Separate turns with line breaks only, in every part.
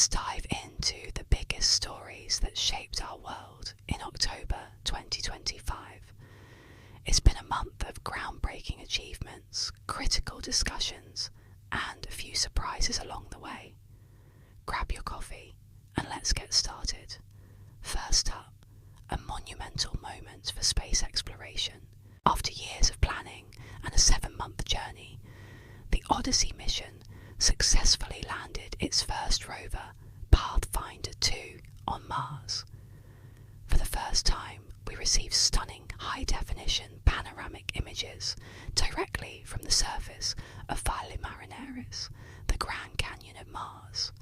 Let's dive into the biggest stories that shaped our world in October 2025. It's been a month of groundbreaking achievements, critical discussions, and a few surprises along the way. Grab your coffee and let's get started. First up, a monumental moment for space exploration. After years of planning and a 7-month journey, the Odyssey mission successfully landed its first rover, Pathfinder 2, on Mars. For the first time, we received stunning high-definition panoramic images directly from the surface of Valle Marineris, the Grand Canyon of Mars.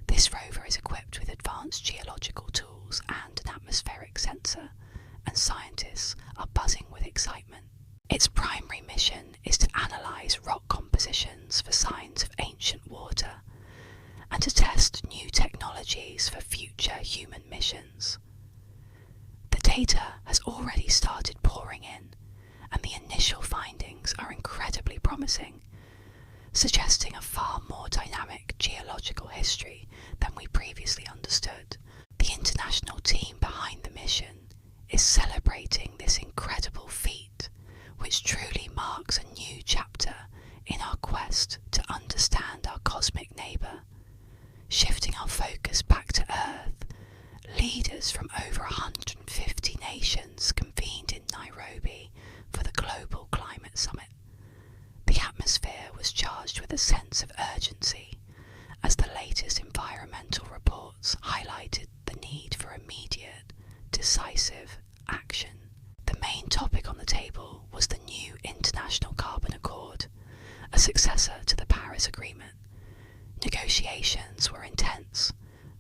This rover is equipped with advanced geological tools and an atmospheric sensor, and scientists are buzzing with excitement. Its primary mission is to analyse rock compositions for signs of ancient water and to test new technologies for future human missions. The data has already started pouring in, and the initial findings are incredibly promising, suggesting a far more dynamic geological history than we previously understood. The international team behind the mission is celebrating this incredible feat, which truly marks a new chapter in our quest to understand our cosmic neighbour. Shifting our focus back to Earth, leaders from over 150 nations convened in Nairobi for the Global Climate Summit. The atmosphere was charged with a sense of urgency as the latest environmental reports highlighted the need for immediate, decisive action. The main topic on the table was the new International Carbon Accord, a successor to the Paris Agreement. Negotiations were intense,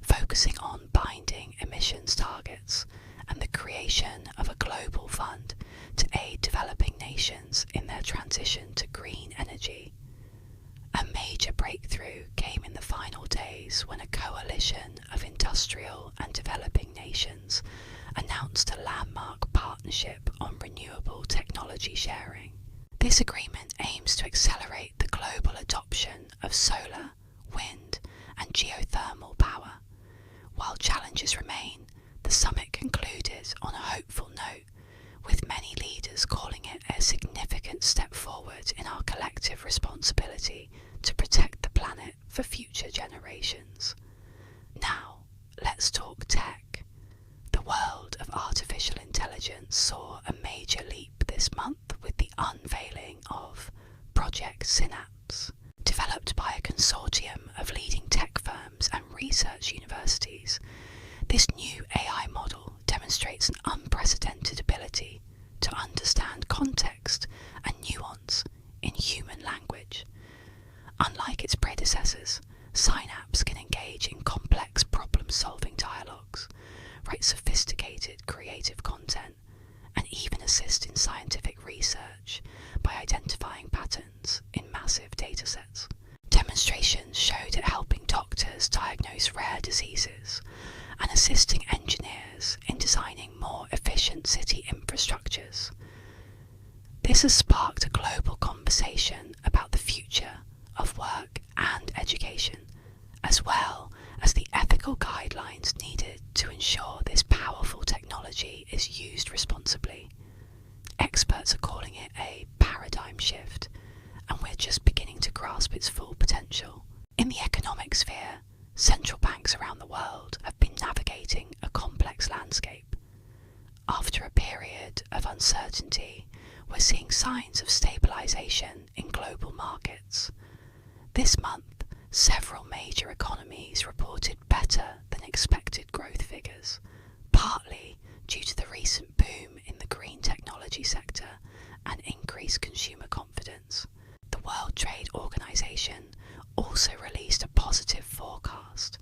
focusing on binding emissions targets and the creation of a global fund to aid developing nations in their transition to green energy. A major breakthrough came in the final days when a coalition of industrial and developing nations announced a landmark partnership on renewable technology sharing. This agreement aims to accelerate the global adoption of solar, wind, and geothermal power. While challenges remain, the summit concluded on a hopeful note, with many leaders calling it a significant step forward in our collective responsibility to protect the planet for future generations. Now, let's talk tech. The world of artificial intelligence saw a major leap this month with the unveiling of Project Synapse. Developed by a consortium of leading tech firms and research universities, this new AI model demonstrates an unprecedented ability to understand context and nuance in human language. Unlike its predecessors, Synapse can engage in complex problem-solving dialogues, write sophisticated creative content, and even assist in scientific research by identifying patterns in massive datasets. Demonstrations showed it helping doctors diagnose rare diseases and assisting engineers in designing more efficient city infrastructures. This has sparked a global conversation about the future of work and education, as well as the ethical guidelines needed to ensure this powerful technology is used responsibly. Experts are calling it a paradigm shift, and we're just beginning to grasp its full potential. In the economic sphere, central banks around the world have been navigating a complex landscape. After a period of uncertainty, we're seeing signs of stabilisation in global markets. This month, several major economies reported better than expected growth figures, partly due to the recent boom in the green technology sector and increased consumer confidence. The World Trade Organization also released a positive forecast,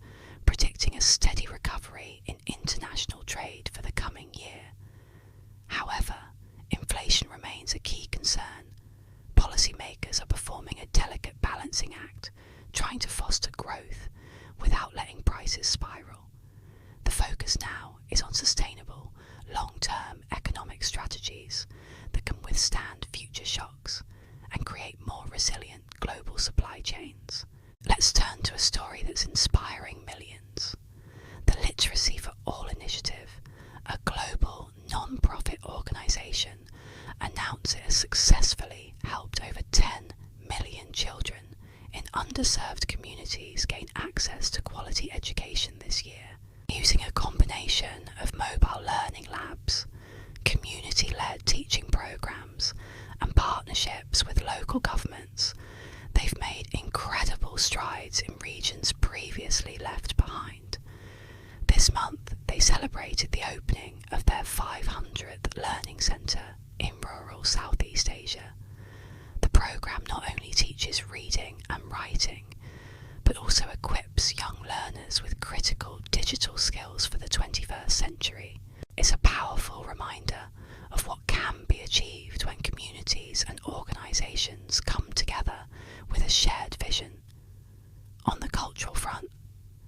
predicting a steady recovery in international trade for the coming year. However, inflation remains a key concern. Policymakers are performing a delicate balancing act, trying to foster growth without letting prices spiral. The focus now is on sustainable, long-term economic strategies that can withstand future shocks and create more resilient global supply chains. Let's turn to a story that's inspiring millions. The Literacy for All Initiative, a global non-profit organisation, announced it has successfully helped over 10 million children in underserved communities gain access to quality education this year, using a combination of mobile learning labs, community-led teaching programs, and partnerships with local governments. They've made incredible strides in regions previously left behind. This month, they celebrated the opening of their 500th learning centre in rural Southeast Asia. The programme not only teaches reading and writing, but also equips young learners with critical digital skills for the 21st century. It's a powerful reminder of what can be achieved when communities and organisations come together with a shared vision. On the cultural front,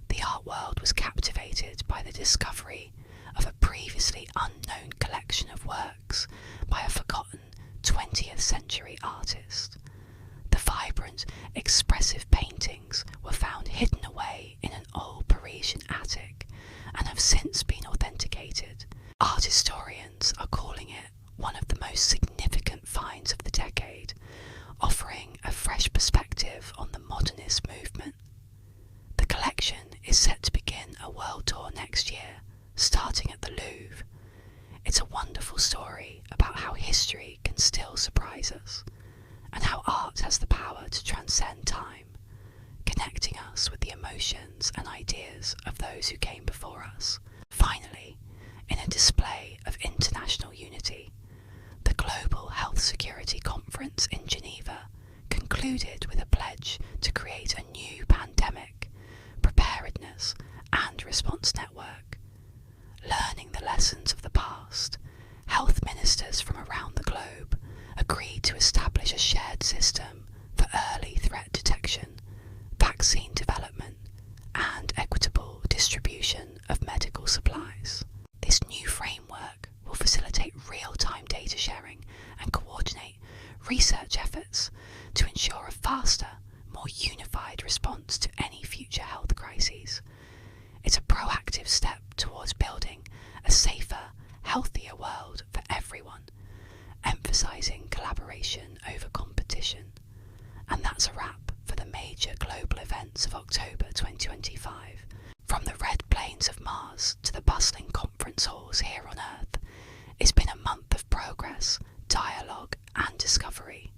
the art world was captivated by the discovery of a previously unknown collection of works by a forgotten 20th century artist. The vibrant, expressive paintings were found hidden away in an old Parisian attic and have since been authenticated. Art historians are calling it one of the most significant finds of the decade, offering a fresh perspective on the modernist movement. The collection is set to begin a world tour next year, starting at the Louvre. It's a wonderful story about how history can still surprise us, and how art has the power to transcend time, connecting us with the emotions and ideas of those who came before us. Finally, in a display of international unity, the Global Health Security Conference in Geneva concluded with a pledge to create a new pandemic, preparedness and response network. Learning the lessons of the past, health ministers from around the globe agreed to establish a shared system for early threat detection, vaccine development, and equitable distribution of medical supplies. This new framework will facilitate real-time data sharing and coordinate research efforts to ensure a faster, more unified response to any future health crises. It's a proactive step towards building a safer, healthier world for everyone, emphasising collaboration over competition. And that's a wrap for the major global events of October 2025. From the red plains of Mars to the bustling conference halls here on Earth, it's been a month of progress, dialogue and discovery.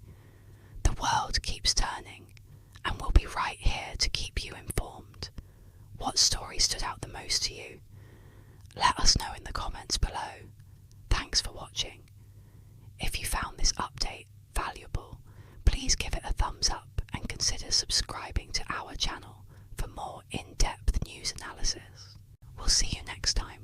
The world keeps turning, and we'll be right here to keep you informed. What story stood out the most to you? Let us know in the comments below. Thanks for watching. If you found this update valuable, please give it a thumbs up and consider subscribing to our channel for more in-depth news analysis. We'll see you next time.